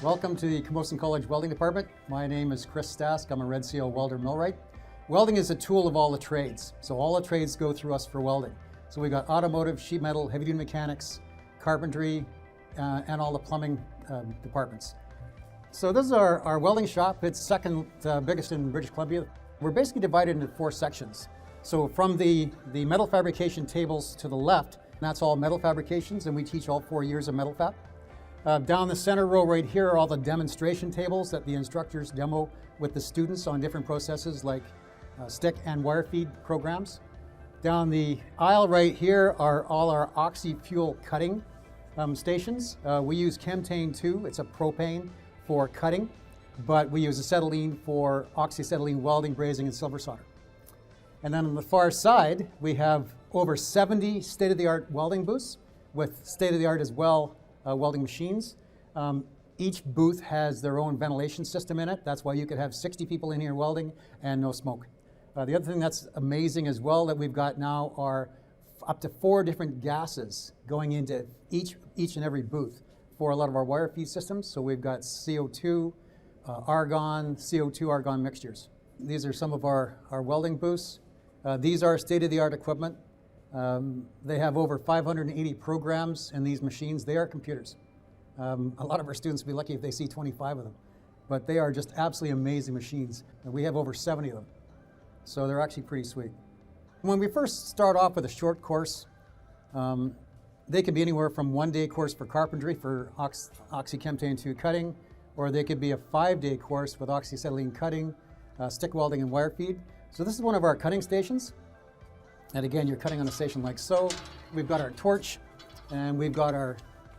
Welcome to the Camosun College Welding Department. My name is Chris Stask. I'm a Red Seal welder millwright. Welding is a tool of all the trades. So all the trades go through us for welding. So we've got automotive, sheet metal, heavy duty mechanics, carpentry, and all the plumbing departments. So this is our welding shop. It's second biggest in British Columbia. We're basically divided into 4 sections. So from the metal fabrication tables to the left, that's all metal fabrications, and we teach all 4 years of metal fab. Down the center row right here are all the demonstration tables that the instructors demo with the students on different processes like stick and wire feed programs. Down the aisle right here are all our oxy-fuel cutting stations. We use Camosun 2, it's a propane for cutting, but we use acetylene for oxyacetylene welding, brazing, and silver solder. And then on the far side, we have over 70 state-of-the-art welding booths with state-of-the-art as well welding machines. Each booth has their own ventilation system in it. That's why you could have 60 people in here welding and no smoke. The other thing that's amazing as well that we've got now are up to 4 different gases going into each and every booth for a lot of our wire feed systems. So we've got CO2, argon, CO2 argon mixtures. These are some of our welding booths. These are state-of-the-art equipment. They have over 580 programs in these machines. They are computers. A lot of our students will be lucky if they see 25 of them, but they are just absolutely amazing machines. And we have over 70 of them, so they're actually pretty sweet. When we first start off with a short course, they can be anywhere from 1-day course for carpentry for Camosun 2 cutting, or they could be a 5-day course with oxyacetylene cutting, stick welding, and wire feed. So this is one of our cutting stations. And again, you're cutting on a station like so. We've got our torch, and we've got our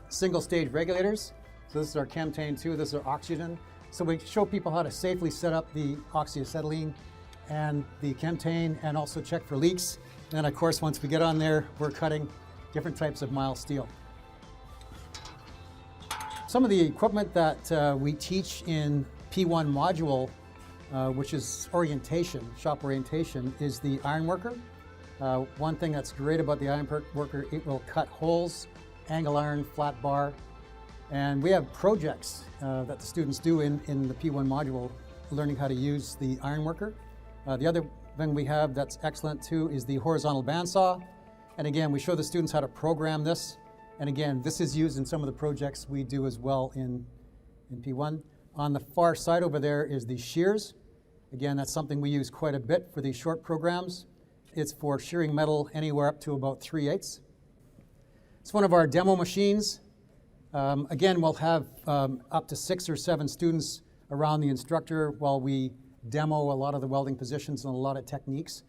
single stage regulators. So this is our Camosun 2, this is our oxygen. So we show people how to safely set up the oxyacetylene and the Camosun and also check for leaks. And of course, once we get on there, we're cutting different types of mild steel. Some of the equipment that we teach in P1 module, which is orientation, shop orientation, is the iron worker. One thing that's great about the iron worker, it will cut holes, angle iron, flat bar, and we have projects that the students do in the P1 module learning how to use the iron worker. The other thing we have that's excellent too is the horizontal bandsaw, and again we show the students how to program this, and again this is used in some of the projects we do as well in P1. On the far side over there is the shears. Again, that's something we use quite a bit for these short programs. It's for shearing metal anywhere up to about 3/8. It's one of our demo machines. Again, we'll have up to 6 or 7 students around the instructor while we demo a lot of the welding positions and a lot of techniques.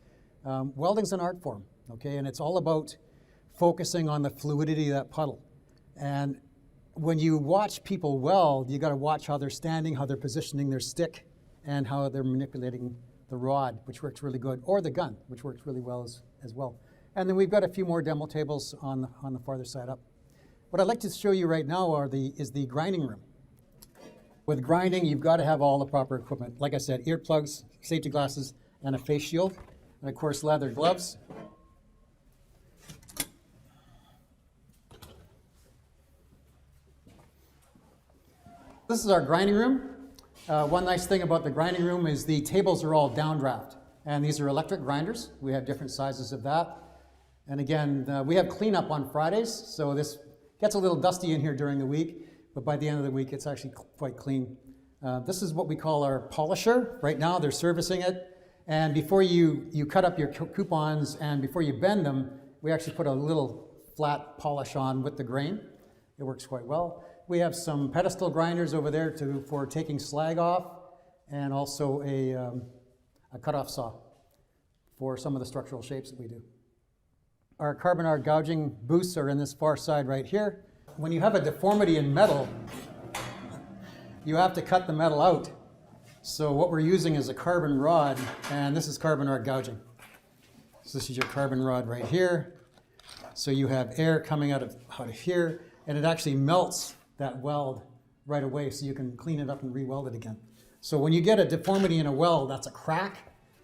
Welding's an art form, okay, and it's all about focusing on the fluidity of that puddle. And when you watch people weld, you got to watch how they're standing, how they're positioning their stick, and how they're manipulating the rod, which works really good, or the gun, which works really well as well. And then we've got a few more demo tables on the farther side up. What I'd like to show you right now is the grinding room. With grinding, you've got to have all the proper equipment. Like I said, earplugs, safety glasses, and a face shield, and of course leather gloves. This is our grinding room. One nice thing about the grinding room is the tables are all downdraft, and these are electric grinders. We have different sizes of that. And again, we have cleanup on Fridays, so this gets a little dusty in here during the week, but by the end of the week, it's actually quite clean. This is what we call our polisher. Right now, they're servicing it, and before you cut up your coupons and before you bend them, we actually put a little flat polish on with the grain. It works quite well. We have some pedestal grinders over there for taking slag off, and also a cutoff saw for some of the structural shapes that we do. Our carbon arc gouging booths are in this far side right here. When you have a deformity in metal, you have to cut the metal out. So what we're using is a carbon rod, and this is carbon arc gouging. So this is your carbon rod right here. So you have air coming out of here, and it actually melts that weld right away so you can clean it up and re-weld it again. So when you get a deformity in a weld, that's a crack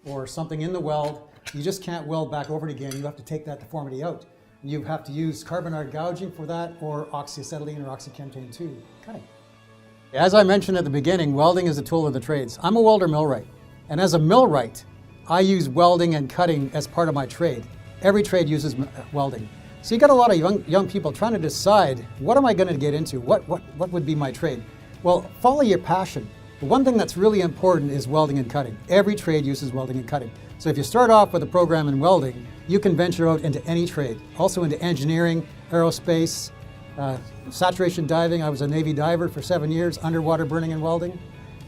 or something in the weld, you just can't weld back over it again. You have to take that deformity out. You have to use carbon arc gouging for that, or oxyacetylene or Camosun 2 cutting. As I mentioned at the beginning, welding is a tool of the trades. I'm a welder millwright, and as a millwright, I use welding and cutting as part of my trade. Every trade uses welding. So you got a lot of young people trying to decide, what am I going to get into? What would be my trade? Well, follow your passion. The one thing that's really important is welding and cutting. Every trade uses welding and cutting. So if you start off with a program in welding, you can venture out into any trade. Also into engineering, aerospace, saturation diving. I was a Navy diver for 7 years, underwater burning and welding.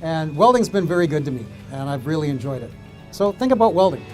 And welding's been very good to me, and I've really enjoyed it. So think about welding.